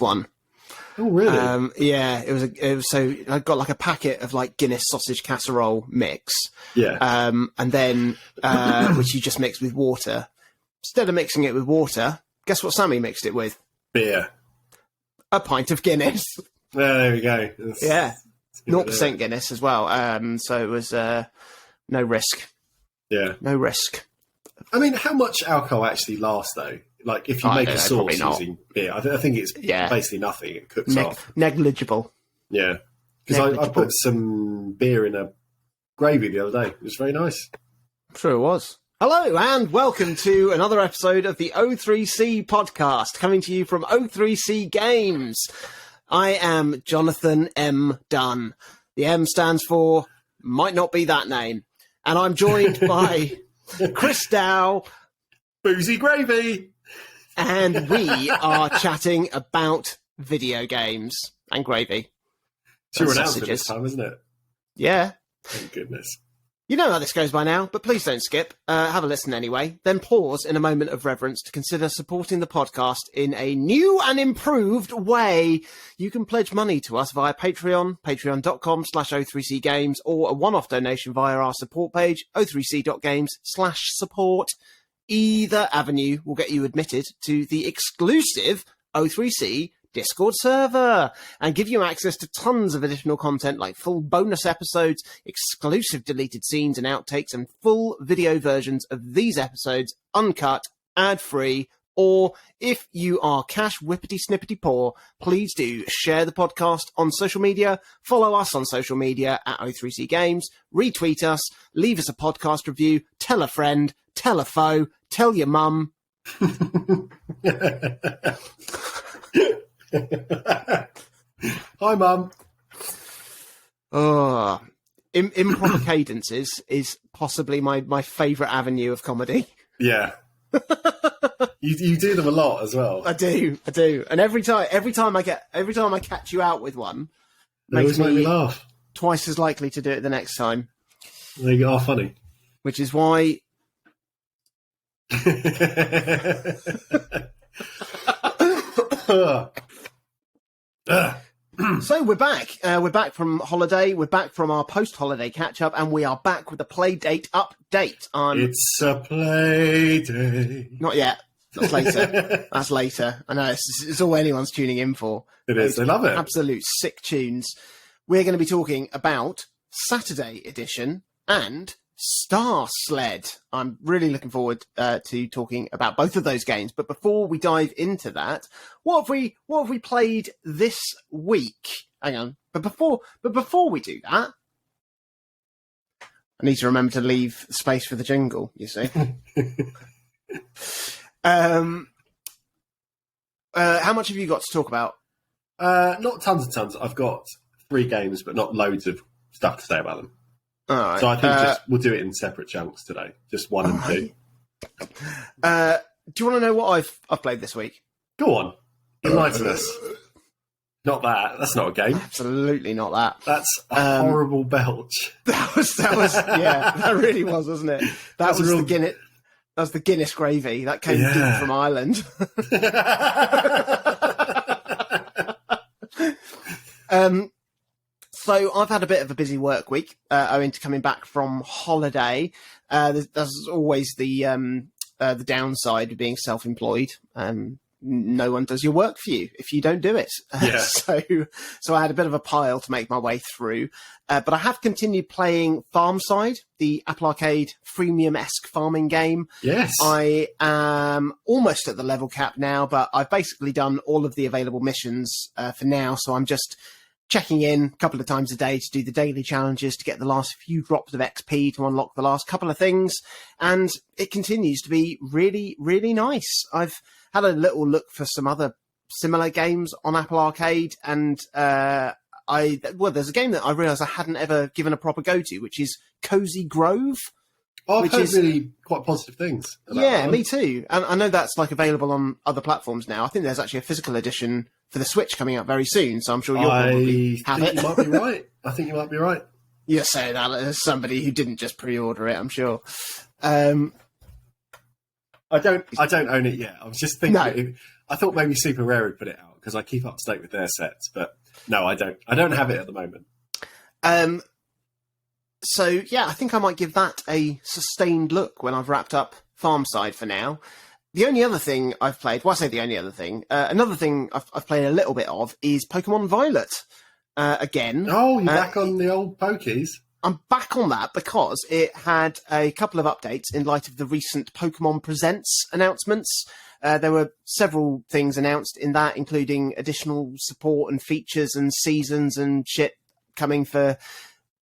one. Oh, really? Yeah, it was so I got like a packet of like Guinness sausage casserole mix. Yeah. And then, which you just mix with water. Instead of mixing it with water, guess what Sammy mixed it with? Beer. A pint of Guinness. There we go. Yeah. 0% Guinness as well. So it was, no risk. Yeah. No risk. I mean, how much alcohol actually lasts, though? Like, if you make a sauce using beer, I think it's basically nothing. It cooks off. Negligible. Yeah. Because I put some beer in a gravy the other day. It was very nice. I'm sure it was. Hello, and welcome to another episode of the O3C podcast, coming to you from O3C Games. I am Jonathan M. Dunn. The M stands for might not be that name. And I'm joined by Chris Dow. Boozy gravy. And we are chatting about video games and gravy. It's your announcement this time, isn't it? Yeah. Thank goodness. You know how this goes by now, but please don't skip. Have a listen anyway. Then pause in a moment of reverence to consider supporting the podcast in a new and improved way. You can pledge money to us via Patreon, patreon.com/O3C Games, or a one-off donation via our support page, o3c.games/support. Either avenue will get you admitted to the exclusive O3C Discord server and give you access to tons of additional content like full bonus episodes, exclusive deleted scenes and outtakes, and full video versions of these episodes, uncut, ad-free. Or if you are cash whippity-snippety poor, please do share the podcast on social media, follow us on social media at O3C Games, retweet us, leave us a podcast review, tell a friend, tell a foe, tell your mum. Hi, Mum. Oh, improper cadences is possibly my favourite avenue of comedy. Yeah. You do them a lot as well. I do. And every time I catch you out with one, makes me laugh. Twice as likely to do it the next time. They are funny. Which is why. So we're back. We're back from holiday. We're back from our post-holiday catch-up, and we are back with a Playdate update. It's a Playdate. Not yet. That's later. That's later. I know, it's all anyone's tuning in for. It is. They love it. Absolute sick tunes. We're going to be talking about Saturday Edition and Sled. I'm really looking forward to talking about both of those games. But before we dive into that, what have we played this week? Hang on. But before we do that, I need to remember to leave space for the jingle, you see. How much have you got to talk about? Not tons. I've got 3 games, but not loads of stuff to say about them. All right. So I think we'll do it in separate chunks today, just 1 and 2. Do you want to know what I've played this week? Go on, enlighten us. Not that. That's not a game. Absolutely not that. That's a horrible belch. That was yeah. That really was, wasn't it? That was the Guinness. That was the Guinness gravy that came deep from Ireland. So I've had a bit of a busy work week owing to coming back from holiday. There's always the downside of being self-employed. No one does your work for you if you don't do it. Yeah. So I had a bit of a pile to make my way through. But I have continued playing Farmside, the Apple Arcade freemium-esque farming game. Yes. I am almost at the level cap now, but I've basically done all of the available missions for now. So I'm just checking in a couple of times a day to do the daily challenges, to get the last few drops of XP, to unlock the last couple of things. And it continues to be really, really nice. I've had a little look for some other similar games on Apple Arcade, and there's a game that I realised I hadn't ever given a proper go to, which is Cozy Grove. Oh, I've heard really quite positive things about that one. Me too. And I know that's like available on other platforms now. I think there's actually a physical edition for the Switch coming out very soon, so I'm sure you'll probably have it. You might be right. I think you might be right. You're saying that as somebody who didn't just pre-order it, I'm sure. I don't own it yet. I was just thinking. No. I thought maybe Super Rare would put it out because I keep up to date with their sets, but no, I don't. I don't have it at the moment. So yeah, I think I might give that a sustained look when I've wrapped up Farmside for now. The only other thing I've played, well, I say the only other thing, another thing I've played a little bit of is Pokemon Violet. Again. Oh, you're back on the old Pokies? I'm back on that because it had a couple of updates in light of the recent Pokemon Presents announcements. There were several things announced in that, including additional support and features and seasons and shit coming for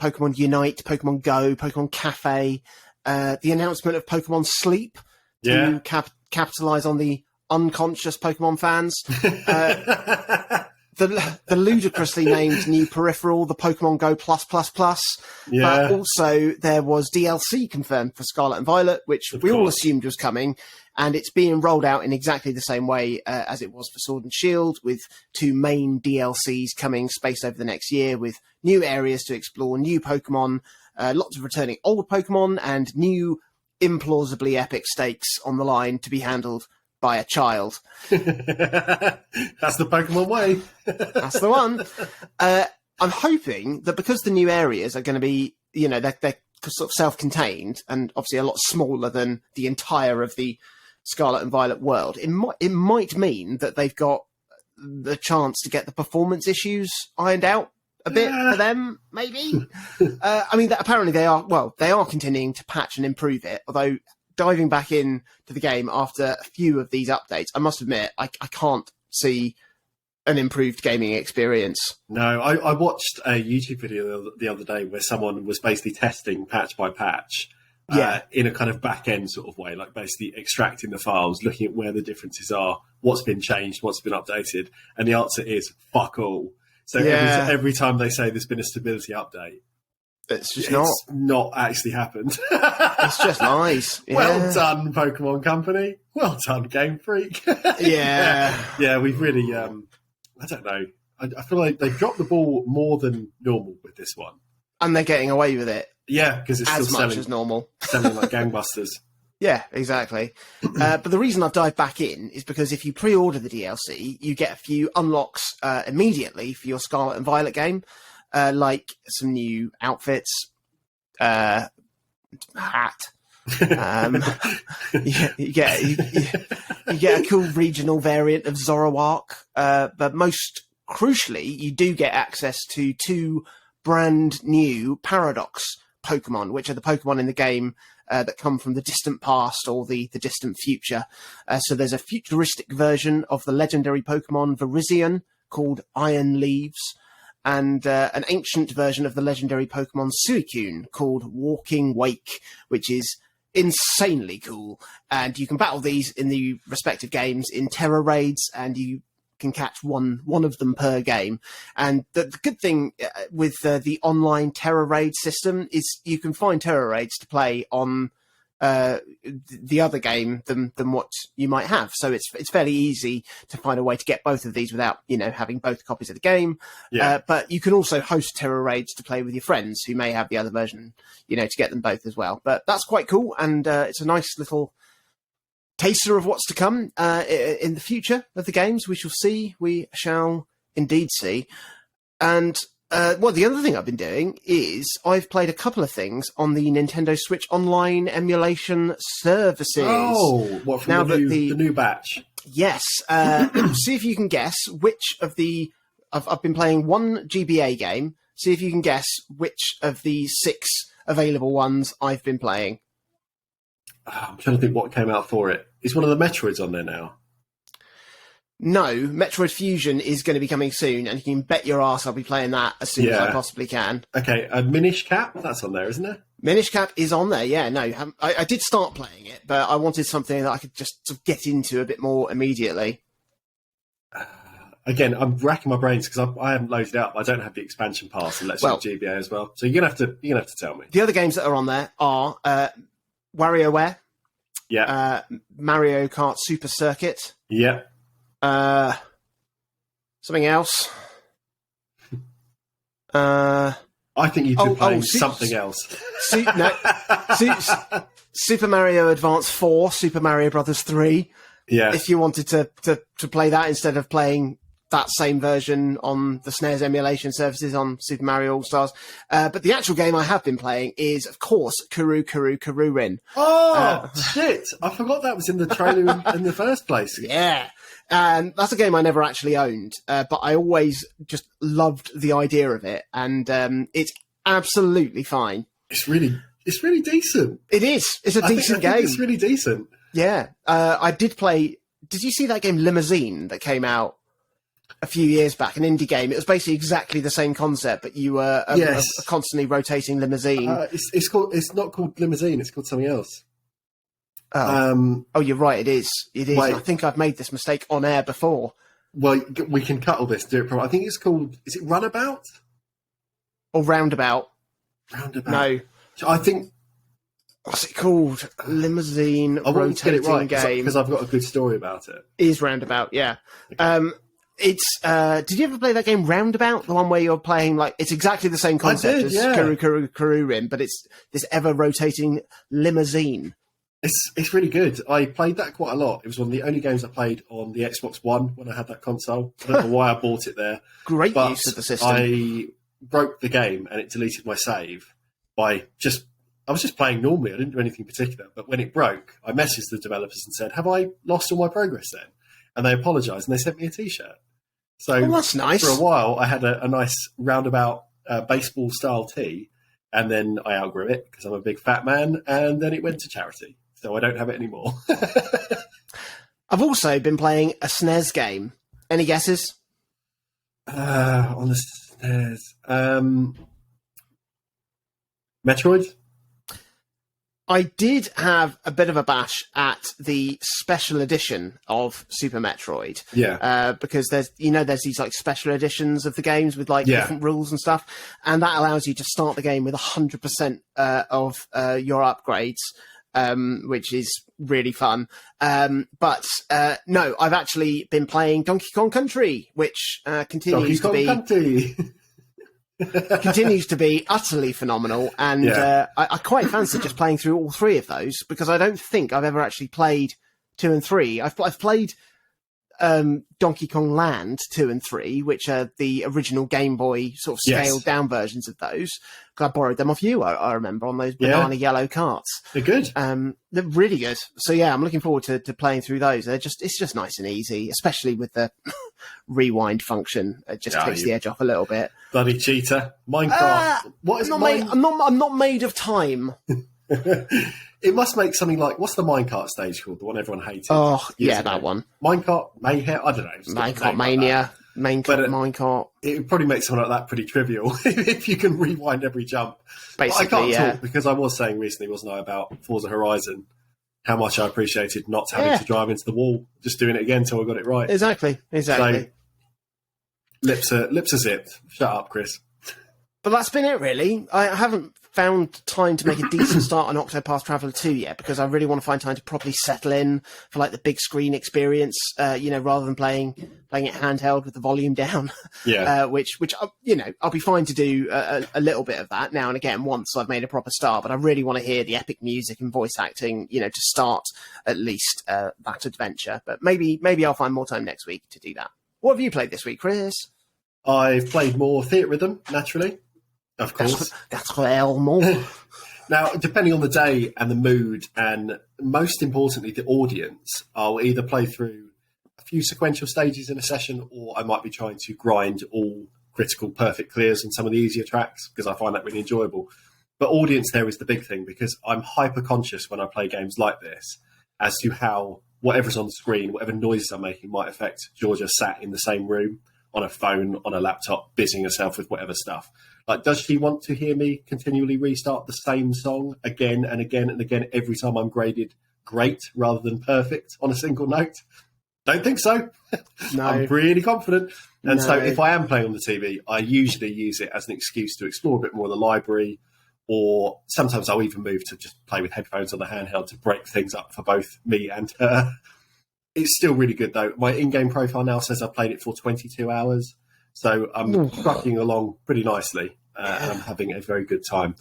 Pokemon Unite, Pokemon Go, Pokemon Cafe, the announcement of Pokemon Sleep to capitalise on the unconscious Pokemon fans. The ludicrously named new peripheral, the Pokemon Go Plus. But also there was DLC confirmed for Scarlet and Violet, which we all assumed was coming, and it's being rolled out in exactly the same way as it was for Sword and Shield, with 2 main DLCs coming spaced over the next year, with new areas to explore, new Pokemon, lots of returning old Pokemon, and new implausibly epic stakes on the line to be handled by a child. That's the Pokemon way. That's the one. I'm hoping that because the new areas are going to be, they're sort of self-contained and obviously a lot smaller than the entire of the Scarlet and Violet world, it might mean that they've got the chance to get the performance issues ironed out a bit for them, maybe. Apparently they are continuing to patch and improve it, although diving back in to the game after a few of these updates, I must admit, I can't see an improved gaming experience. No, I watched a YouTube video the other day where someone was basically testing patch by patch in a kind of back-end sort of way, like basically extracting the files, looking at where the differences are, what's been changed, what's been updated, and the answer is fuck all. So every time they say there's been a stability update, it's not actually happened. It's just lies. Yeah. Well done, Pokemon Company. Well done, Game Freak. Yeah, we've really, I don't know. I feel like they've dropped the ball more than normal with this one. And they're getting away with it. Yeah, because it's as still much as normal. Selling like gangbusters. Yeah, exactly. But the reason I've dived back in is because if you pre-order the DLC, you get a few unlocks immediately for your Scarlet and Violet game. Like some new outfits, hat. You get a cool regional variant of Zoroark, but most crucially, you do get access to 2 brand new Paradox Pokemon, which are the Pokemon in the game that come from the distant past or the distant future. So there's a futuristic version of the legendary Pokemon Virizion called Iron Leaves, and an ancient version of the legendary Pokemon Suicune called Walking Wake, which is insanely cool. And you can battle these in the respective games in Terra Raids, and you can catch one of them per game. And the good thing with the online Terra Raid system is you can find Terra Raids to play on the other game than what you might have. So it's fairly easy to find a way to get both of these without, having both copies of the game. Yeah. But you can also host Terra Raids to play with your friends who may have the other version, to get them both as well. But that's quite cool. And it's a nice little taster of what's to come in the future of the games. We shall see. We shall indeed see. And the other thing I've been doing is I've played a couple of things on the Nintendo Switch Online emulation services. Oh, what, from the new batch? Yes. See if you can guess which of the... I've been playing one GBA game. See if you can guess which of the 6 available ones I've been playing. I'm trying to think what came out for it. Is one of the Metroids on there now? No, Metroid Fusion is going to be coming soon, and you can bet your ass I'll be playing that as soon as I possibly can. Okay, Minish Cap, that's on there, isn't it? Minish Cap is on there, yeah. No, I did start playing it, but I wanted something that I could just sort of get into a bit more immediately. Again, I'm racking my brains because I haven't loaded it up. I don't have the expansion pass and let's use GBA as well. So you're gonna have to tell me. The other games that are on there are WarioWare, Mario Kart Super Circuit, something else. I think you've been playing something else. Super Mario Advance 4, Super Mario Brothers 3, Yeah. if you wanted to play that instead of playing that same version on the SNES emulation services on Super Mario All-Stars. But the actual game I have been playing is, of course, Kururin. Oh, shit. I forgot that was in the trailer in the first place. Yeah. And that's a game I never actually owned, but I always just loved the idea of it. And it's absolutely fine. It's really decent. It is. It's a decent game. It's really decent. Yeah. I did play... Did you see that game Limousine that came out a few years back, an indie game? It was basically exactly the same concept, but you were a constantly rotating limousine. It's not called Limousine. It's called something else. Oh, you're right. It is. It is. Wait. I think I've made this mistake on air before. Well, we can cut all this. Do it. I think it's called. Is it Runabout Or Roundabout? Roundabout. No. I think. What's it called? Limousine I want to get it rotating right game. because I've got a good story about it. Is Roundabout? Yeah. Okay. It's. Did you ever play that game Roundabout? The one where you're playing like it's exactly the same concept as Kururin, but it's this ever rotating limousine. It's really good. I played that quite a lot. It was one of the only games I played on the Xbox One when I had that console. I don't know why I bought it there. Great use of the system. I broke the game and it deleted my save by just... I was just playing normally. I didn't do anything particular. But when it broke, I messaged the developers and said, have I lost all my progress then? And they apologised and they sent me a T-shirt. So that's nice. For a while, I had a nice roundabout baseball-style tee. And then I outgrew it because I'm a big fat man. And then it went to charity. So I don't have it anymore. I've also been playing a SNES game. Any guesses? On the SNES. Metroid? I did have a bit of a bash at the special edition of Super Metroid. Yeah. Because there's these like special editions of the games with like different rules and stuff. And that allows you to start the game with 100% of your upgrades. Which is really fun. But no, I've actually been playing Donkey Kong Country, which continues to be utterly phenomenal. And I quite fancy just playing through all three of those because I don't think I've ever actually played 2 and 3. I've played Donkey Kong Land 2 and 3, which are the original Game Boy sort of scaled down versions of those. I borrowed them off you, I remember, on those banana yellow carts. They're good. They're really good. So yeah, I'm looking forward to playing through those. It's just nice and easy, especially with the rewind function. It just takes the edge off a little bit. Bloody cheater. Minecraft. What is I'm not made of time. It must make something like, what's the minecart stage called? The one everyone hated. Oh, yeah, that one. Minecart Mayhem? I don't know. Minecart Mania. Minecart. It would probably make something like that pretty trivial if you can rewind every jump. Basically, but I can't talk because I was saying recently, wasn't I, about Forza Horizon, how much I appreciated not having to drive into the wall, just doing it again until I got it right. Exactly. So, lips are zipped. Shut up, Chris. But that's been it, really. I haven't found time to make a decent start on Octopath Traveler 2 yet because I really want to find time to properly settle in for like the big screen experience, rather than playing it handheld with the volume down. Yeah. Which I'll be fine to do a little bit of that now and again once I've made a proper start. But I really want to hear the epic music and voice acting, to start at least that adventure. But maybe I'll find more time next week to do that. What have you played this week, Chris? I've played more Theatre Rhythm, naturally. Of course. That's more. Now, depending on the day and the mood, and most importantly, the audience, I'll either play through a few sequential stages in a session, or I might be trying to grind all critical perfect clears on some of the easier tracks, because I find that really enjoyable. But audience there is the big thing, because I'm hyper-conscious when I play games like this as to how whatever's on the screen, whatever noises I'm making might affect Georgia sat in the same room, on a phone, on a laptop, busying herself with whatever stuff. Like, does she want to hear me continually restart the same song again and again and again every time I'm graded great rather than perfect on a single note? Don't think so. No. I'm really confident. And so if I am playing on the TV, I usually use it as an excuse to explore a bit more of the library, or sometimes I'll even move to just play with headphones on the handheld to break things up for both me and her. It's still really good, though. My in-game profile now says I played it for 22 hours. So I'm trucking along pretty nicely, and I'm having a very good time.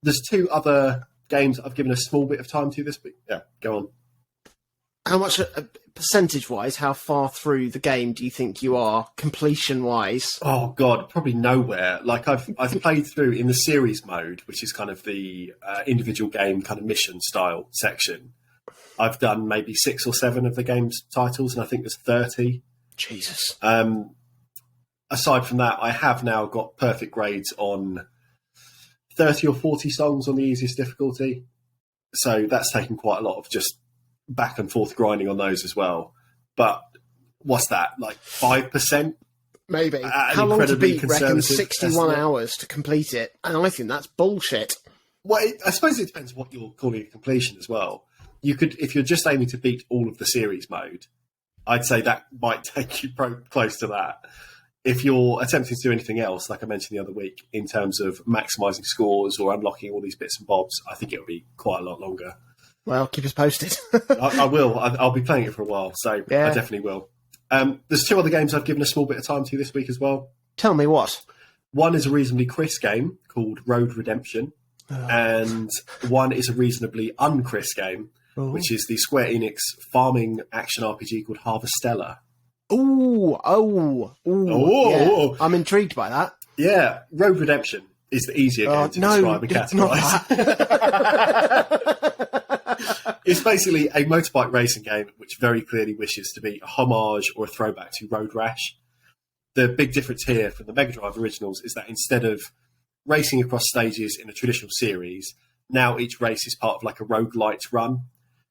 There's 2 other games I've given a small bit of time to this week. Yeah, go on. How much, percentage-wise, how far through the game do you think you are, completion-wise? Oh God, probably nowhere. Like I've played through in the series mode, which is kind of the individual game kind of mission style section. I've done maybe 6 or 7 of the game's titles, and I think there's 30. Jesus. Aside from that, I have now got perfect grades on 30 or 40 songs on the easiest difficulty. So that's taken quite a lot of just back and forth grinding on those as well. But what's that, like 5%? Maybe. How long to beat? Reckon 61 hours to complete it. And I think that's bullshit. Well, I suppose it depends what you're calling a completion as well. You could, if you're just aiming to beat all of the series mode, I'd say that might take you close to that. If you're attempting to do anything else, like I mentioned the other week, in terms of maximising scores or unlocking all these bits and bobs, I think it'll be quite a lot longer. Well, keep us posted. I will. I'll be playing it for a while, so yeah. I definitely will. There's 2 other games I've given a small bit of time to this week as well. Tell me what. One is a reasonably crisp game called Road Redemption, and one is a reasonably uncrisp game, which is the Square Enix farming action RPG called Harvestella. Yeah. I'm intrigued by that. Yeah, Road Redemption is the easier game to describe and categorise. It's basically a motorbike racing game which very clearly wishes to be a homage or a throwback to Road Rash. The big difference here from the Mega Drive originals is that instead of racing across stages in a traditional series, now each race is part of like a roguelite run.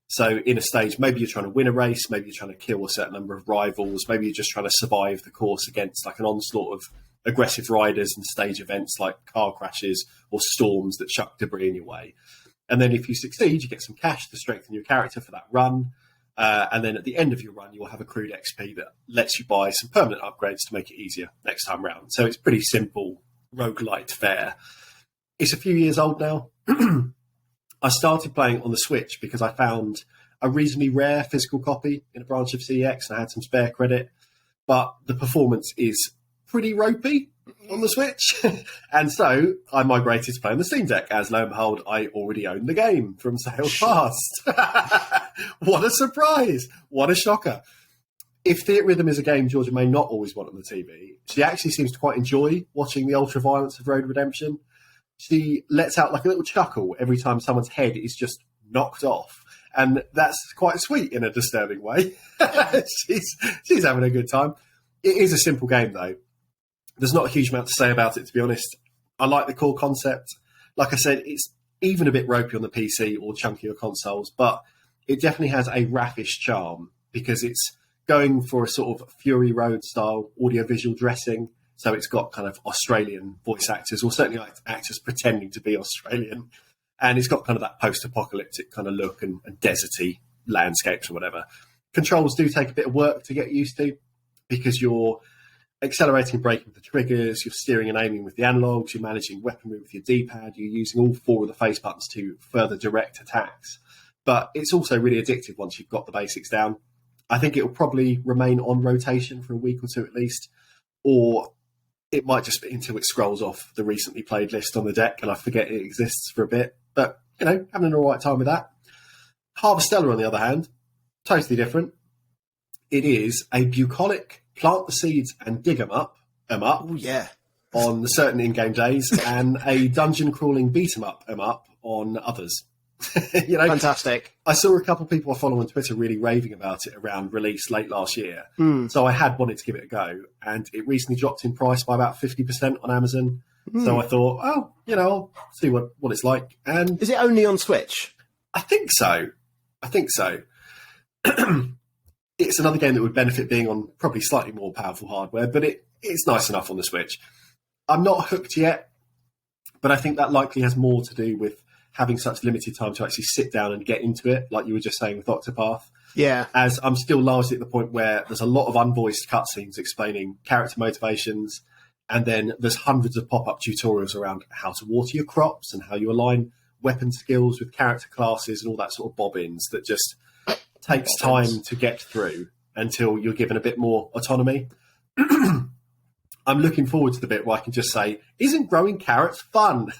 So in a stage, maybe you're trying to win a race, maybe you're trying to kill a certain number of rivals, maybe you're just trying to survive the course against like an onslaught of aggressive riders and stage events like car crashes or storms that chuck debris in your way. And then if you succeed, you get some cash to strengthen your character for that run. And then at the end of your run, you will have accrued XP that lets you buy some permanent upgrades to make it easier next time round. So it's pretty simple roguelite fare. It's a few years old now. I started playing on the Switch because I found a reasonably rare physical copy in a branch of CEX and I had some spare credit. But the performance is pretty ropey on the Switch. And so I migrated to play on the Steam Deck, as lo and behold, I already own the game from sales past. What a surprise. What a shocker. If Theatre Rhythm is a game Georgia may not always want on the TV, she actually seems to quite enjoy watching the ultra-violence of Road Redemption. She lets out like a little chuckle every time someone's head is just knocked off. And that's quite sweet in a disturbing way. she's having a good time. It is a simple game, though. There's not a huge amount to say about it, to be honest. I like the core concept. Like I said, it's even a bit ropey on the PC or chunkier consoles, but it definitely has a raffish charm because it's going for a sort of Fury Road style audiovisual dressing. So it's got kind of Australian voice actors, or certainly like actors pretending to be Australian. And it's got kind of that post-apocalyptic kind of look and deserty landscapes or whatever. Controls do take a bit of work to get used to because you're accelerating and braking with the triggers, you're steering and aiming with the analogs, you're managing weaponry with your D-pad, you're using all 4 of the face buttons to further direct attacks. But it's also really addictive once you've got the basics down. I think it will probably remain on rotation for a week or 2 at least, or it might just be until it scrolls off the recently played list on the deck and I forget it exists for a bit. But, you know, having an all right time with that. Harvestella, on the other hand, totally different. It is a bucolic, plant the seeds and dig 'em up. Oh, yeah. On certain in-game days, and a dungeon crawling beat 'em up on others. You know, fantastic. I saw a couple of people I follow on Twitter really raving about it around release late last year. So I had wanted to give it a go, and it recently dropped in price by about 50% on Amazon. So I thought, oh, you know, I'll see what it's like. And is it only on Switch? I think so. It's another game that would benefit being on probably slightly more powerful hardware, but it's nice enough on the Switch. I'm not hooked yet, but I think that likely has more to do with having such limited time to actually sit down and get into it, like you were just saying with Octopath. Yeah. As I'm still largely at the point where there's a lot of unvoiced cutscenes explaining character motivations, and then there's hundreds of pop-up tutorials around how to water your crops and how you align weapon skills with character classes and all that sort of bobbins that just takes time to get through until you're given a bit more autonomy. I'm looking forward to the bit where I can just say, isn't growing carrots fun?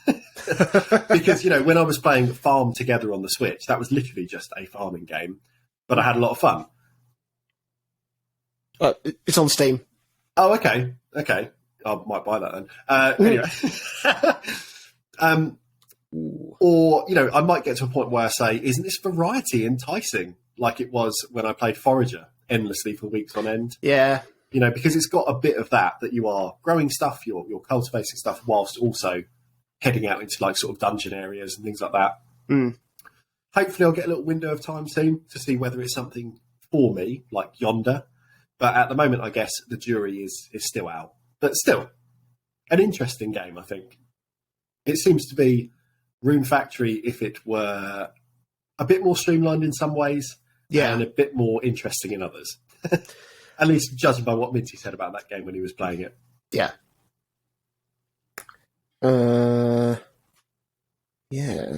Because, you know, when I was playing Farm Together on the Switch, that was literally just a farming game. but I had a lot of fun. It's on Steam. Oh, okay. I might buy that then. Anyway. Or, I might get to a point where I say, isn't this variety enticing? Like it was when I played Forager endlessly for weeks on end. Yeah. Because it's got a bit of that you are growing stuff, you're cultivating stuff whilst also heading out into like sort of dungeon areas and things like that. Mm. Hopefully I'll get a little window of time soon to see whether it's something for me, like Yonder. But at the moment, I guess the jury is still out. But still, an interesting game, I think. It seems to be Rune Factory if it were a bit more streamlined in some ways and a bit more interesting in others. At least judging by what Minty said about that game when he was playing it. Yeah. I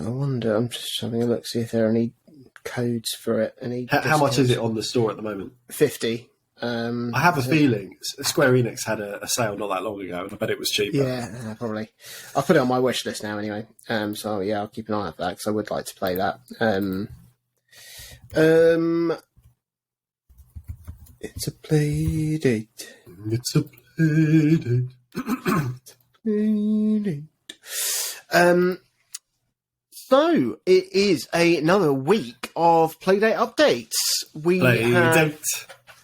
wonder. I'm just having a look, see if there are any codes for it. How much is it on the store at the moment? 50. I have a feeling Square Enix had a sale not that long ago, and I bet it was cheaper. Yeah, probably. I'll put it on my wish list now anyway. So yeah, I'll keep an eye out for that because I would like to play that. It's a Playdate. It's a Playdate. So it is another week of Playdate updates.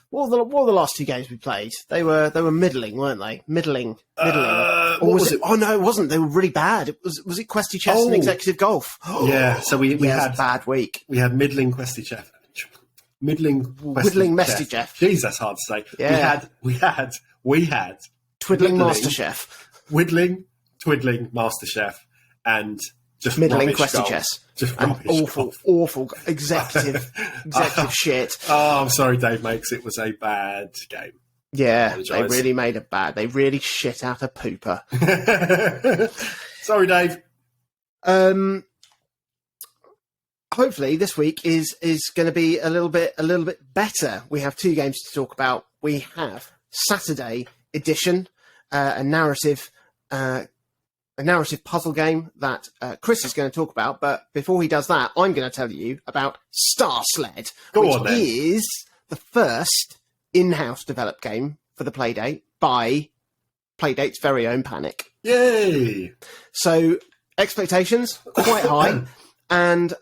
What were the last two games we played? They were middling, weren't they? Middling. Or was it? Oh no, it wasn't. They were really bad. Was it Questy Chess and Executive Golf? Yeah. So we had a bad week. We had middling Questy Chess. Middling Mesty Jeff. Jeez, that's hard to say. Yeah. We had Twiddling MasterChef. Twiddling MasterChef, and just middling Questy golf. Chess. Just and awful executive shit. Oh, I'm sorry, Dave Makes. It was a bad game. Yeah, they really made it bad. They really shit out a pooper. Sorry, Dave. Hopefully this week is going to be a little bit better. We have two games to talk about. We have Saturday Edition, a narrative puzzle game that Chris is going to talk about. But before he does that, I'm going to tell you about Sled, which is the first in-house developed game for the Playdate by Playdate's very own Panic. Yay! So expectations quite high, and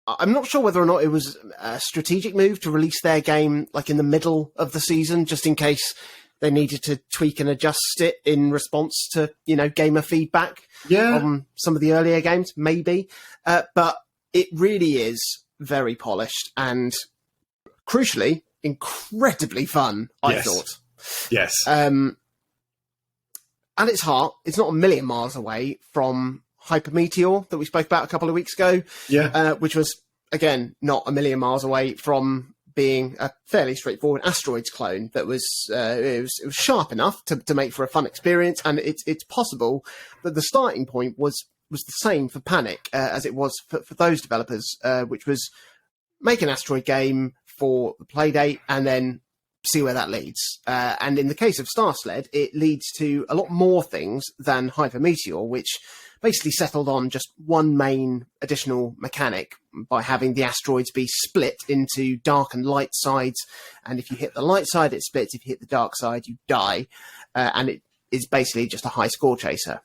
I'm not sure whether or not it was a strategic move to release their game like in the middle of the season, just in case they needed to tweak and adjust it in response to, gamer feedback on some of the earlier games, maybe. But it really is very polished and, crucially, incredibly fun, I thought. Yes. At its heart, it's not a million miles away from Hypermeteor that we spoke about a couple of weeks ago, which was, again, not a million miles away from being a fairly straightforward Asteroids clone that was it was sharp enough to make for a fun experience, and it's possible that the starting point was the same for Panic as it was for those developers, which was make an Asteroid game for the Playdate and then see where that leads. And in the case of Sled, it leads to a lot more things than Hypermeteor, which basically settled on just one main additional mechanic by having the asteroids be split into dark and light sides. And if you hit the light side, it splits. If you hit the dark side, you die. And it is basically just a high score chaser.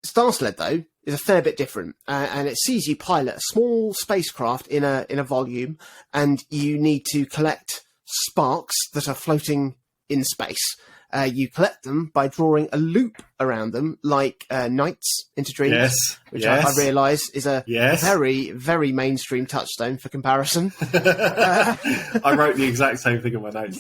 Sled, though, is a fair bit different. And it sees you pilot a small spacecraft in a volume, and you need to collect sparks that are floating in space. You collect them by drawing a loop around them, like Nights into Dreams, which I realise is a very, very mainstream touchstone for comparison. I wrote the exact same thing in my notes.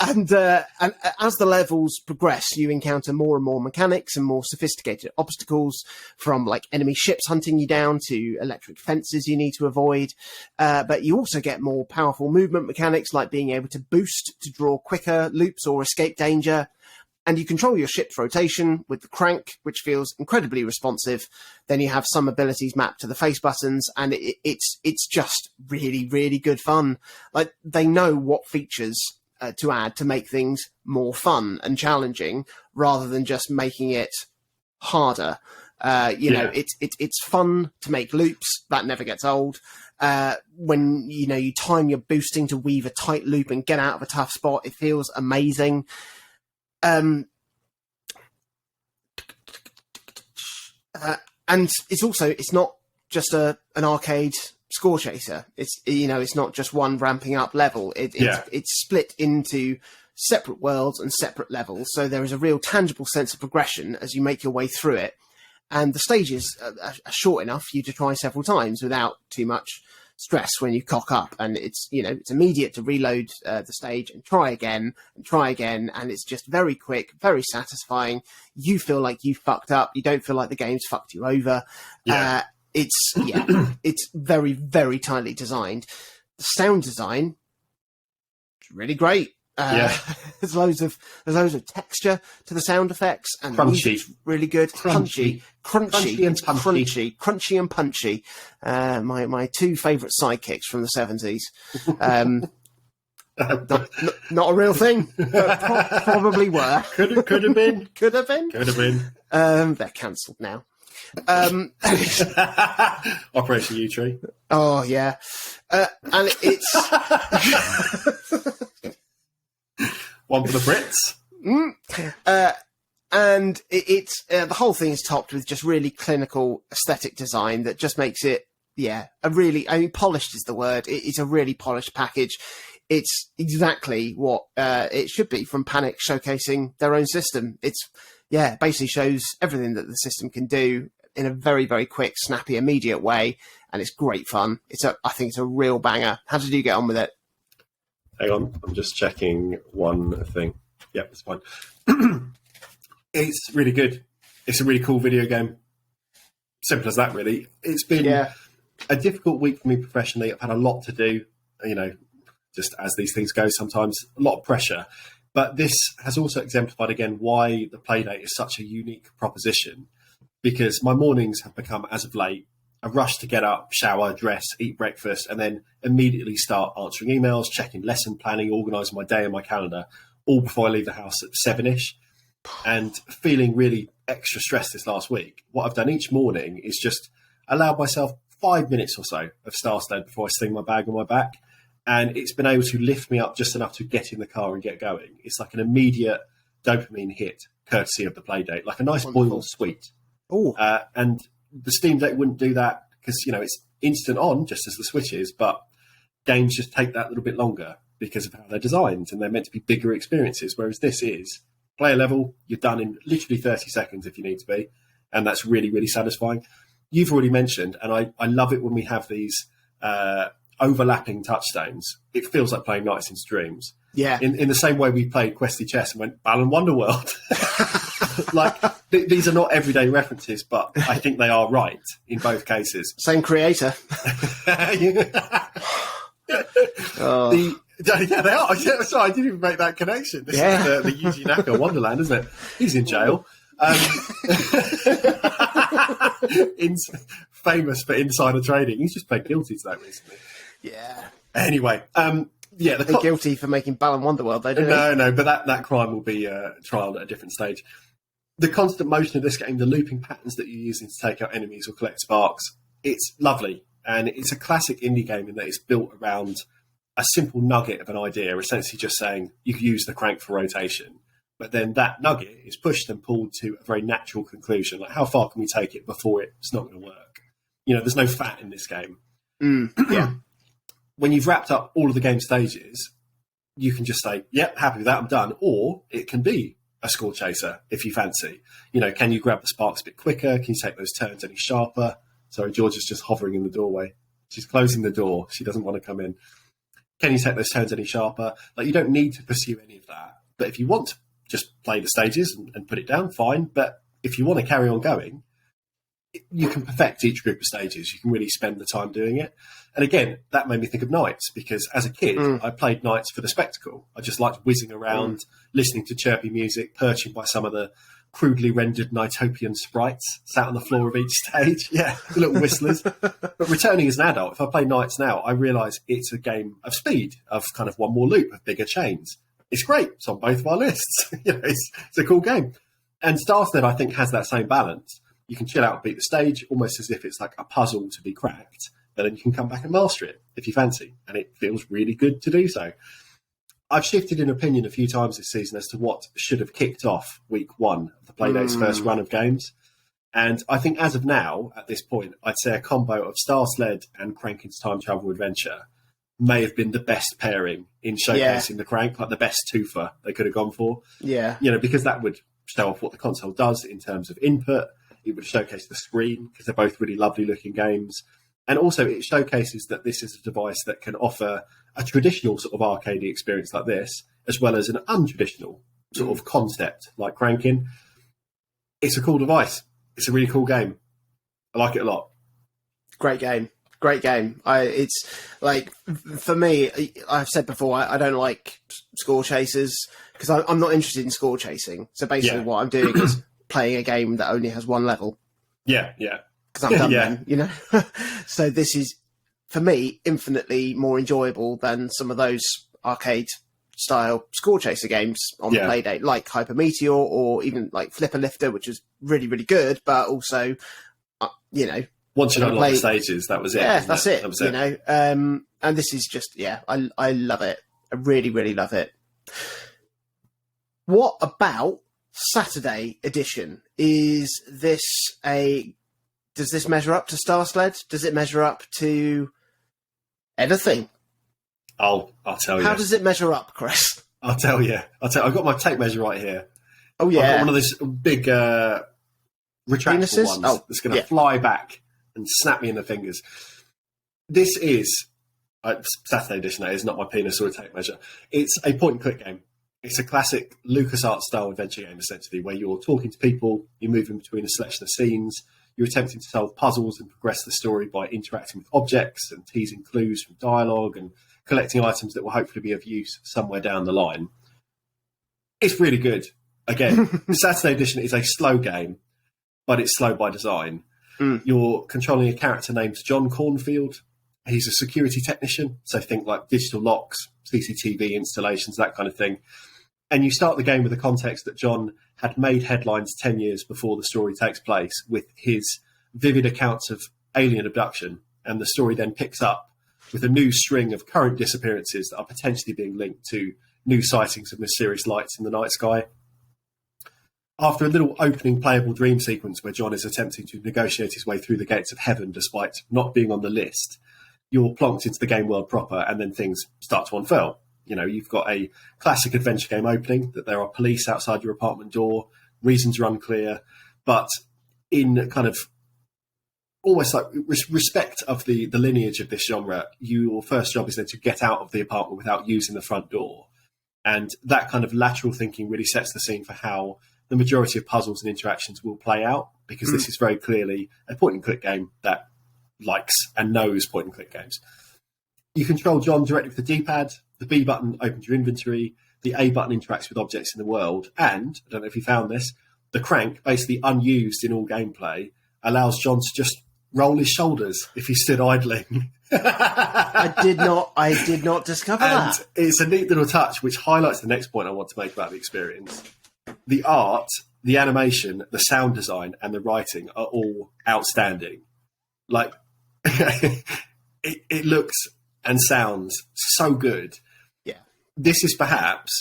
And as the levels progress, you encounter more and more mechanics and more sophisticated obstacles, from like enemy ships hunting you down to electric fences you need to avoid. But you also get more powerful movement mechanics, like being able to boost to draw quicker loops or escape danger. And you control your ship's rotation with the crank, which feels incredibly responsive. Then you have some abilities mapped to the face buttons, and it's just really, really good fun. Like, they know what features to add to make things more fun and challenging, rather than just making it harder. It's fun to make loops. That never gets old. When, you time your boosting to weave a tight loop and get out of a tough spot, it feels amazing. And it's not just an arcade score chaser. It's not just one ramping up level. It's split into separate worlds and separate levels. So there is a real tangible sense of progression as you make your way through it. And the stages are short enough for you to try several times without too much stress when you cock up. And it's immediate to reload the stage and try again. And it's just very quick, very satisfying. You feel like you fucked up. You don't feel like the game's fucked you over. Yeah. It's very, very tightly designed. The sound design is really great. There's loads of texture to the sound effects, and the music's really good. Crunchy and punchy. My two favourite sidekicks from the 70s. Not a real thing, but probably were. Could have been. They're cancelled now. Operation U-Tree. Oh yeah, and it's one for the Brits. And it's the whole thing is topped with just really clinical aesthetic design that just makes it, polished is the word. It's a really polished package. It's exactly what it should be from Panic showcasing their own system. Basically shows everything that the system can do in a very, very quick, snappy, immediate way, and it's great fun. I think it's a real banger. How did you get on with it? Hang on, I'm just checking one thing. Yep, it's fine. It's really good. It's a really cool video game. Simple as that, really. It's been a difficult week for me professionally. I've had a lot to do, just as these things go sometimes, a lot of pressure. But this has also exemplified again why the Playdate is such a unique proposition, because my mornings have become, as of late, a rush to get up, shower, dress, eat breakfast, and then immediately start answering emails, checking lesson planning, organising my day and my calendar, all before I leave the house at 7ish. And feeling really extra stressed this last week, what I've done each morning is just allowed myself 5 minutes or so of Sled before I sling my bag on my back. And it's been able to lift me up just enough to get in the car and get going. It's like an immediate dopamine hit, courtesy of the Playdate, like a nice boiled sweet. And the Steam Deck wouldn't do that because, it's instant on, just as the Switch is, but games just take that little bit longer because of how they're designed, and they're meant to be bigger experiences, whereas this is play a level, you're done in literally 30 seconds if you need to be, and that's really, really satisfying. You've already mentioned, and I love it when we have these overlapping touchstones. It feels like playing Nights into Dreams. Yeah. In the same way we played Questy Chess and went Balan Wonderworld. Like, these are not everyday references, but I think they are right in both cases. Same creator. Yeah, they are. Yeah, sorry, I didn't even make that connection. This is the Yuji Naka Wonderland, isn't it? He's in jail. Famous for insider trading. He's just pled guilty to that recently. Yeah. Anyway, they're guilty for making Balan Wonderworld, though, No, but that crime will be trialed at a different stage. The constant motion of this game, the looping patterns that you're using to take out enemies or collect sparks, it's lovely. And it's a classic indie game in that it's built around a simple nugget of an idea, essentially just saying you can use the crank for rotation. But then that nugget is pushed and pulled to a very natural conclusion. Like, how far can we take it before it's not going to work? There's no fat in this game. Yeah. When you've wrapped up all of the game stages, you can just say, yep, happy with that, I'm done. Or it can be a score chaser if you fancy. Can you grab the sparks a bit quicker? Can you take those turns any sharper? Sorry, George is just hovering in the doorway. She's closing the door. She doesn't want to come in. Can you take those turns any sharper? Like, you don't need to pursue any of that. But if you want to just play the stages and put it down, fine. But if you want to carry on going, you can perfect each group of stages. You can really spend the time doing it. And again, that made me think of Nights, because as a kid, I played Nights for the spectacle. I just liked whizzing around, listening to chirpy music, perching by some of the crudely rendered Nightopian sprites sat on the floor of each stage. Yeah, the little whistlers. But returning as an adult, if I play Nights now, I realise it's a game of speed, of kind of one more loop, of bigger chains. It's great. It's on both of our lists. It's a cool game. And Sled, I think, has that same balance. You can chill out and beat the stage, almost as if it's like a puzzle to be cracked. but then you can come back and master it if you fancy, and it feels really good to do so. I've shifted in opinion a few times this season as to what should have kicked off week 1 of the Playdate's first run of games. And I think as of now, at this point, I'd say a combo of Star Sled and Crankin's Time Travel Adventure may have been the best pairing in showcasing the Crank, like the best twofer they could have gone for. Yeah. Because that would show off what the console does in terms of input. It would showcase the screen, because they're both really lovely looking games. And also it showcases that this is a device that can offer a traditional sort of arcade experience like this, as well as an untraditional sort of concept like Crankin. It's a cool device. It's a really cool game. I like it a lot. Great game. It's like, for me, I've said before, I don't like score chasers because I'm not interested in score chasing. So basically what I'm doing is playing a game that only has one level. Yeah. Because I'm done then, So this is, for me, infinitely more enjoyable than some of those arcade-style score chaser games on the Playdate, like Hyper Meteor or even like Flipper Lifter, which is really, really good, but also, once you unlock the stages, that was it. Yeah, that's it. That was it. And this is just, I love it. I really, really love it. What about Saturday edition? Does this measure up to Star Sled? Does it measure up to anything? I'll tell you. How does it measure up, Chris? I'll tell you. I've got my tape measure right here. Oh, yeah. I've got one of those big retractable ones that's going to fly back and snap me in the fingers. This is Saturday edition. That is not my penis or a tape measure. It's a point-and-click game. It's a classic LucasArts style adventure game, essentially, where you're talking to people, you're moving between a selection of scenes, you're attempting to solve puzzles and progress the story by interacting with objects and teasing clues from dialogue and collecting items that will hopefully be of use somewhere down the line. It's really good. Again, the Saturday edition is a slow game, but it's slow by design. You're controlling a character named John Cornfield. He's a security technician, so think like digital locks, CCTV installations, that kind of thing. And you start the game with the context that John had made headlines 10 years before the story takes place with his vivid accounts of alien abduction. And the story then picks up with a new string of current disappearances that are potentially being linked to new sightings of mysterious lights in the night sky. After a little opening playable dream sequence where John is attempting to negotiate his way through the gates of heaven despite not being on the list, you're plonked into the game world proper, and then things start to unfurl. You've got a classic adventure game opening, that there are police outside your apartment door, reasons are unclear, but in kind of almost like respect of the lineage of this genre, your first job is then to get out of the apartment without using the front door. And that kind of lateral thinking really sets the scene for how the majority of puzzles and interactions will play out, because this is very clearly a point-and-click game that likes and knows point-and-click games. You control John directly with the D-pad. The B button opens your inventory. The A button interacts with objects in the world. And, I don't know if you found this, the crank, basically unused in all gameplay, allows John to just roll his shoulders if he stood idling. I did not discover that. It's a neat little touch, which highlights the next point I want to make about the experience. The art, the animation, the sound design, and the writing are all outstanding. Like, it looks and sounds so good. Yeah. This is perhaps,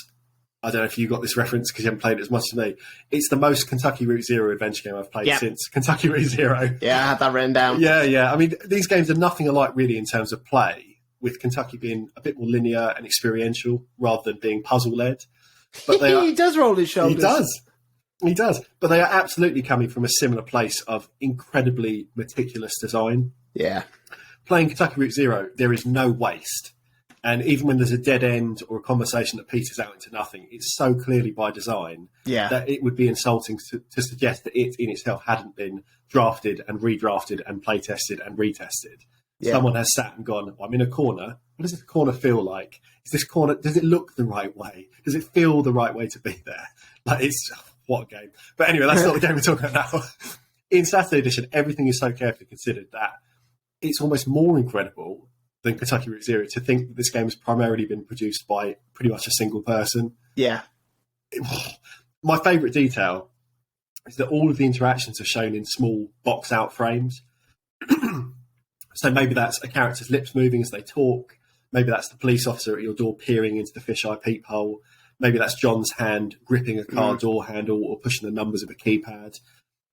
I don't know if you got this reference because you haven't played it as much as me, it's the most Kentucky Route Zero adventure game I've played since Kentucky Route Zero. Yeah, I had that written down. Yeah. I mean, these games are nothing alike really in terms of play, with Kentucky being a bit more linear and experiential rather than being puzzle-led. But He does roll his shoulders. He does. But they are absolutely coming from a similar place of incredibly meticulous design. Yeah. Playing Kentucky Route Zero, there is no waste. And even when there's a dead end or a conversation that peters out into nothing, it's so clearly by design that it would be insulting to suggest that it in itself hadn't been drafted and redrafted and play tested and retested. Yeah. Someone has sat and gone, I'm in a corner. What does this corner feel like? Is this corner, does it look the right way? Does it feel the right way to be there? Like, it's, what a game. But anyway, that's not the game we're talking about now. In Saturday edition, everything is so carefully considered that it's almost more incredible than Kentucky Route Zero to think that this game has primarily been produced by pretty much a single person. Yeah. My favourite detail is that all of the interactions are shown in small box out frames. So maybe that's a character's lips moving as they talk. Maybe that's the police officer at your door peering into the fisheye peephole. Maybe that's John's hand gripping a car door handle or pushing the numbers of a keypad.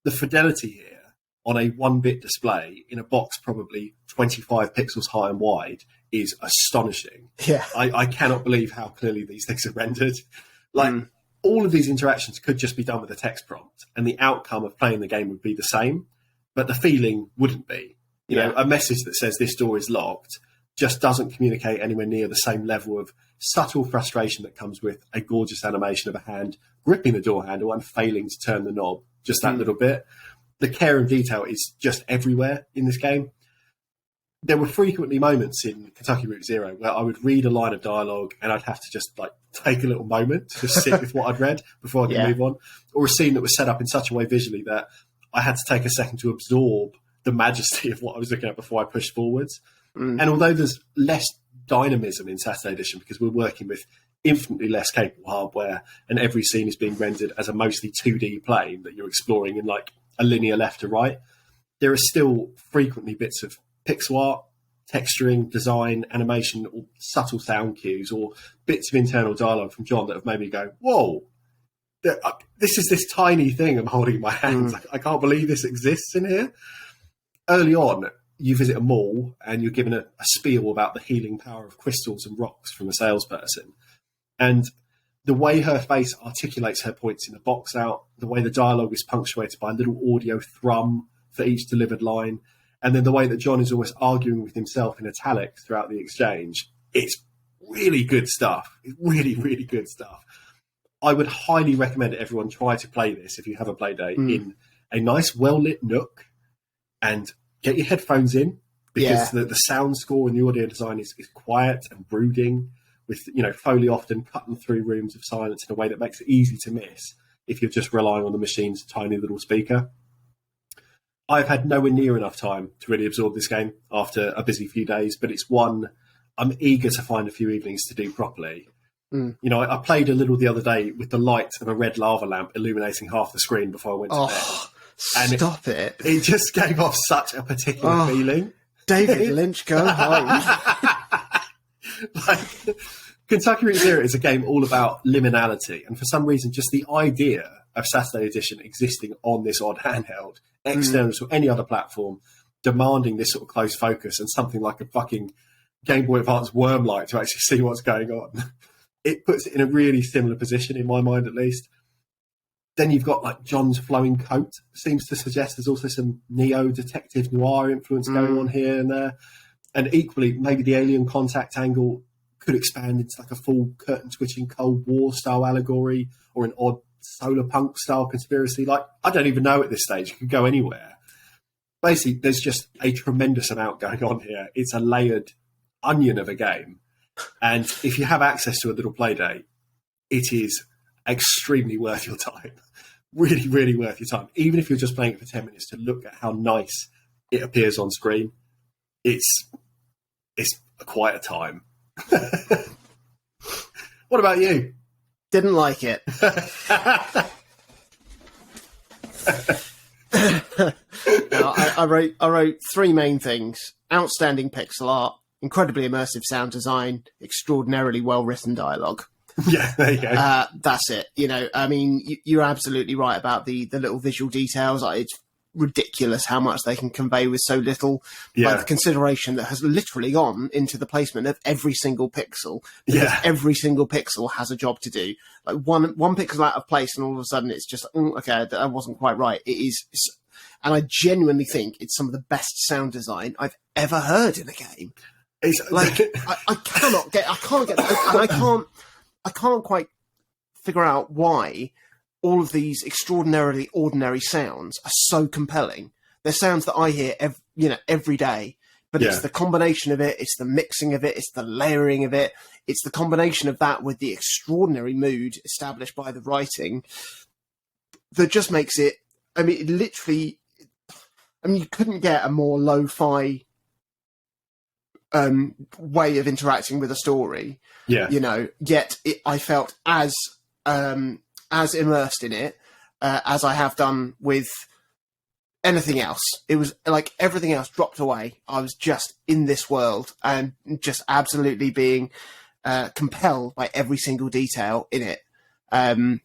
The fidelity here on a 1-bit display in a box probably 25 pixels high and wide is astonishing. Yeah. I cannot believe how clearly these things are rendered. Like, all of these interactions could just be done with a text prompt, and the outcome of playing the game would be the same, but the feeling wouldn't be. You know, a message that says this door is locked just doesn't communicate anywhere near the same level of subtle frustration that comes with a gorgeous animation of a hand gripping the door handle and failing to turn the knob just that little bit. The care and detail is just everywhere in this game. There were frequently moments in Kentucky Route Zero where I would read a line of dialogue and I'd have to just like take a little moment to just sit with what I'd read before I could move on, or a scene that was set up in such a way visually that I had to take a second to absorb the majesty of what I was looking at before I pushed forwards. And although there's less dynamism in Saturday Edition because we're working with infinitely less capable hardware and every scene is being rendered as a mostly 2D plane that you're exploring in like a linear left to right, there are still frequently bits of pixel art, texturing, design, animation, or subtle sound cues, or bits of internal dialogue from John that have made me go, whoa, this is this tiny thing I'm holding in my hands. I can't believe this exists in here. Early on, you visit a mall and you're given a spiel about the healing power of crystals and rocks from a salesperson. And the way her face articulates her points in the box out, the way the dialogue is punctuated by a little audio thrum for each delivered line, and then the way that John is almost arguing with himself in italics throughout the exchange, it's really good stuff. It's really, really good stuff. I would highly recommend everyone try to play this if you have a Playdate in a nice, well-lit nook and get your headphones in because the sound score and the audio design is quiet and brooding, with, you know, Foley often cutting through rooms of silence in a way that makes it easy to miss if you're just relying on the machine's tiny little speaker. I've had nowhere near enough time to really absorb this game after a busy few days, but it's one I'm eager to find a few evenings to do properly. You know, I played a little the other day with the light of a red lava lamp illuminating half the screen before I went to bed. And Stop it. It just gave off such a particular feeling. David Lynch, go home. Like, Kentucky Route Zero is a game all about liminality, and for some reason, just the idea of Saturday Edition existing on this odd handheld, external to any other platform, demanding this sort of close focus and something like a fucking Game Boy Advance worm light to actually see what's going on, it puts it in a really similar position, in my mind at least. Then you've got like John's flowing coat seems to suggest there's also some neo detective noir influence going on here and there. And equally, maybe the alien contact angle could expand into like a full curtain twitching Cold War style allegory or an odd solar punk style conspiracy. Like, I don't even know at this stage. It could go anywhere. Basically, there's just a tremendous amount going on here. It's a layered onion of a game. And if you have access to a little Playdate, it is extremely worth your time. Really, really worth your time. Even if you're just playing it for 10 minutes to look at how nice it appears on screen, it's quite a time. What about you? Didn't like it. No, I wrote three main things: outstanding pixel art, incredibly immersive sound design, extraordinarily well-written dialogue. Yeah, there you go. That's it. You know, I mean, you're absolutely right about the little visual details. It's ridiculous how much they can convey with so little. Like the consideration that has literally gone into the placement of every single pixel, because every single pixel has a job to do. Like one pixel out of place and all of a sudden it's just okay, that wasn't quite right. It is, and I genuinely think it's some of the best sound design I've ever heard in a game. It's like I can't get and I can't quite figure out why all of these extraordinarily ordinary sounds are so compelling. They're sounds that I hear every day, but it's the combination of it, it's the mixing of it, it's the layering of it, it's the combination of that with the extraordinary mood established by the writing that just makes it, I mean, it literally, I mean, you couldn't get a more lo-fi way of interacting with a story. Yeah. You know, yet I felt as immersed in it as I have done with anything else. It was like everything else dropped away. I was just in this world and just absolutely being compelled by every single detail in it. Like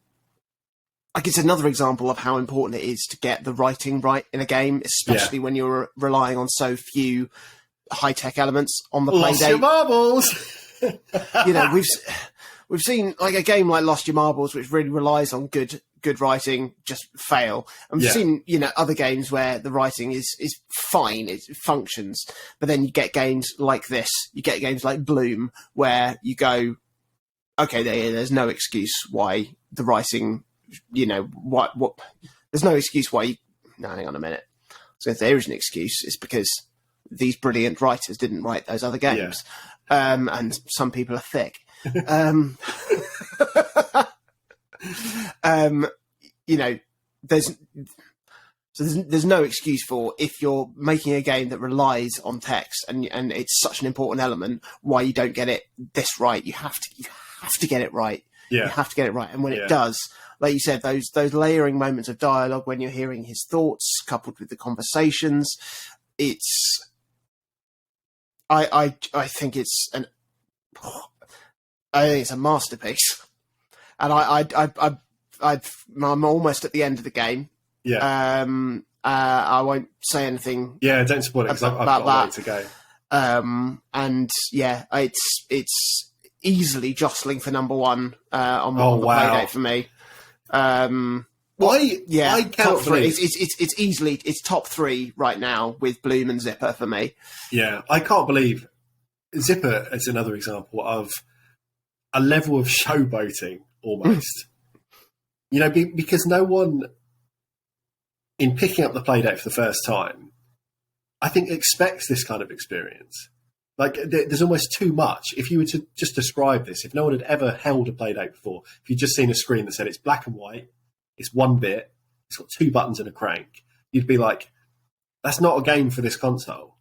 it's another example of how important it is to get the writing right in a game, especially when you're relying on so few high-tech elements on the Lost your Playdate. marbles! You know, we've seen like a game like Lost Your Marbles, which really relies on good writing, just fail. And we've seen, you know, other games where the writing is fine, it functions, but then you get games like this, you get games like Bloom, where you go, okay, there's no excuse why the writing, you know, what there's no excuse why no, hang on a minute. So if there is an excuse, it's because these brilliant writers didn't write those other games. And some people are thick. You know, there's no excuse for, if you're making a game that relies on text and it's such an important element, why you don't get it this right. You have to get it right. You have to get it right. And when it does, like you said, those layering moments of dialogue when you're hearing his thoughts coupled with the conversations, it's I think it's a masterpiece. And I'm almost at the end of the game. I won't say anything. Don't spoil it because I've got a way to go. And yeah, it's easily jostling for number one on the Playdate for me. I can't believe it's easily top three right now with Bloom and Zipper for me. Yeah, I can't believe Zipper is another example of a level of showboating almost. You know, because no one in picking up the Playdate for the first time, I think, expects this kind of experience. Like, there's almost too much. If you were to just describe this, if no one had ever held a Playdate before, if you'd just seen a screen that said it's black and white, it's 1 bit, it's got 2 buttons and a crank, you'd be like, that's not a game for this console.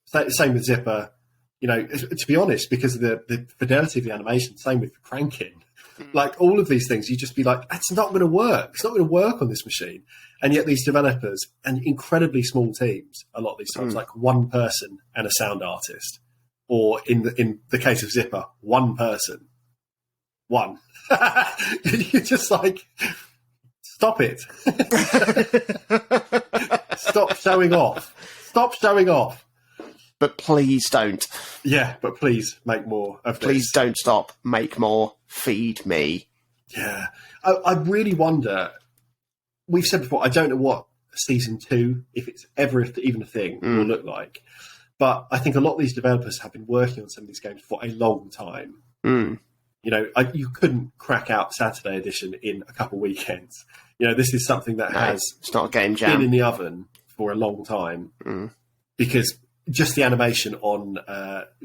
Same with Zipper. You know, to be honest, because of the fidelity of the animation, same with the cranking. Like, all of these things, you'd just be like, it's not going to work. It's not going to work on this machine. And yet these developers, and incredibly small teams, a lot of these times, like one person and a sound artist. Or in the case of Zipper, one person. One. You're just like, stop it. Stop showing off. Stop showing off. But please don't. Yeah, but please make more of this. Please don't stop. Make more. Feed me. Yeah. I really wonder, we've said before, I don't know what season 2, if it's ever even a thing, will look like. But I think a lot of these developers have been working on some of these games for a long time. You know, you couldn't crack out Saturday Edition in a couple of weekends. You know, this is something that has it's not a game jam. Been in the oven for a long time. Because just the animation on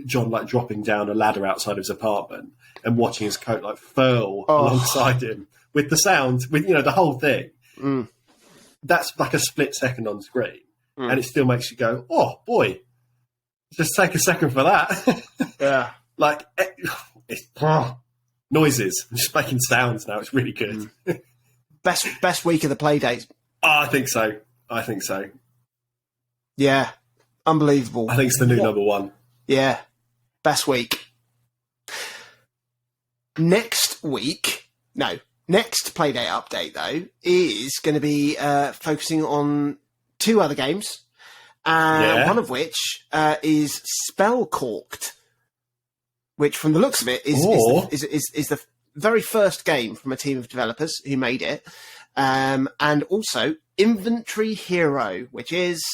John, like, dropping down a ladder outside of his apartment and watching his coat, like, furl alongside him with the sound, with, you know, the whole thing. That's like a split second on screen. And it still makes you go, oh, boy. Just take a second for that. Yeah. Like, it's noises. I'm just making sounds now. It's really good. Best week of the Playdate. I think so. Yeah. Unbelievable. I think it's the new number one. Yeah. Best week. Next Playdate update, though, is going to be focusing on 2 other games. One of which is Spellcorked, which, from the looks of it, is the very first game from a team of developers who made it, and also Inventory Hero, which is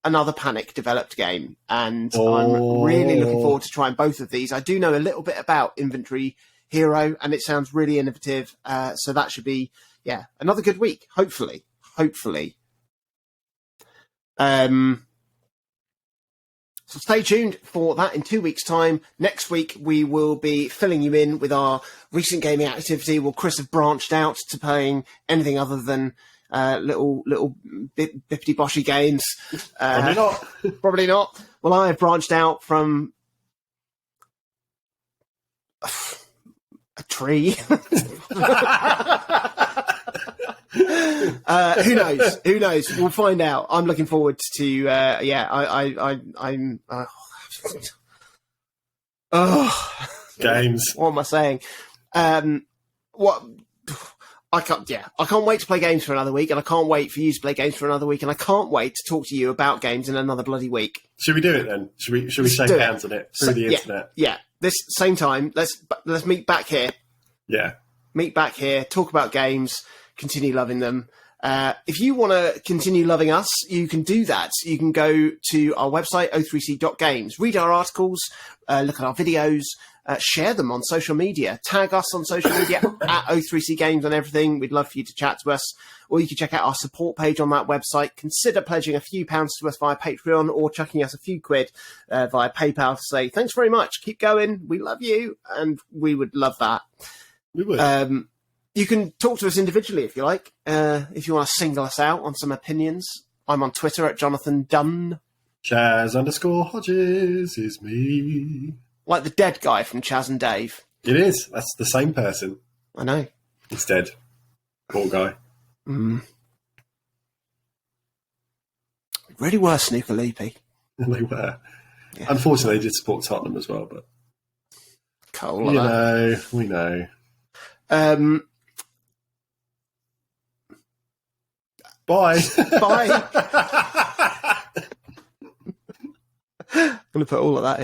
another Panic-developed game, and I'm really looking forward to trying both of these. I do know a little bit about Inventory Hero, and it sounds really innovative, so that should be, another good week, hopefully. So stay tuned for that in 2 weeks' time. Next week, we will be filling you in with our recent gaming activity. Will Chris have branched out to playing anything other than little bippity-boshy games? Probably not. Probably not. Well, I have branched out from a tree. Who knows? Who knows? We'll find out. I'm looking forward to. I'm. Games. What am I saying? What? I can't wait to play games for another week, and I can't wait for you to play games for another week, and I can't wait to talk to you about games in another bloody week. Should we do it then? Should we shake hands on it through the internet? Yeah. This same time. Let's meet back here. Yeah. Meet back here. Talk about games. Continue loving them. If you want to continue loving us, you can do that. You can go to our website, o3c.games, read our articles, look at our videos, share them on social media, tag us on social media at O3C Games and everything. We'd love for you to chat to us. Or you can check out our support page on that website. Consider pledging a few pounds to us via Patreon or chucking us a few quid via PayPal to say, thanks very much, keep going, we love you, and we would love that. We would. You can talk to us individually if you like. If you want to single us out on some opinions, I'm on Twitter at Jonathan Dunn. Chaz_Hodges is me. Like the dead guy from Chaz and Dave. It is. That's the same person. I know. He's dead. Poor guy. Really were snooker loopy. They were. Yeah. Unfortunately, they did support Tottenham as well, but Cole, we know. Bye. Bye. I'm going to put all of that in.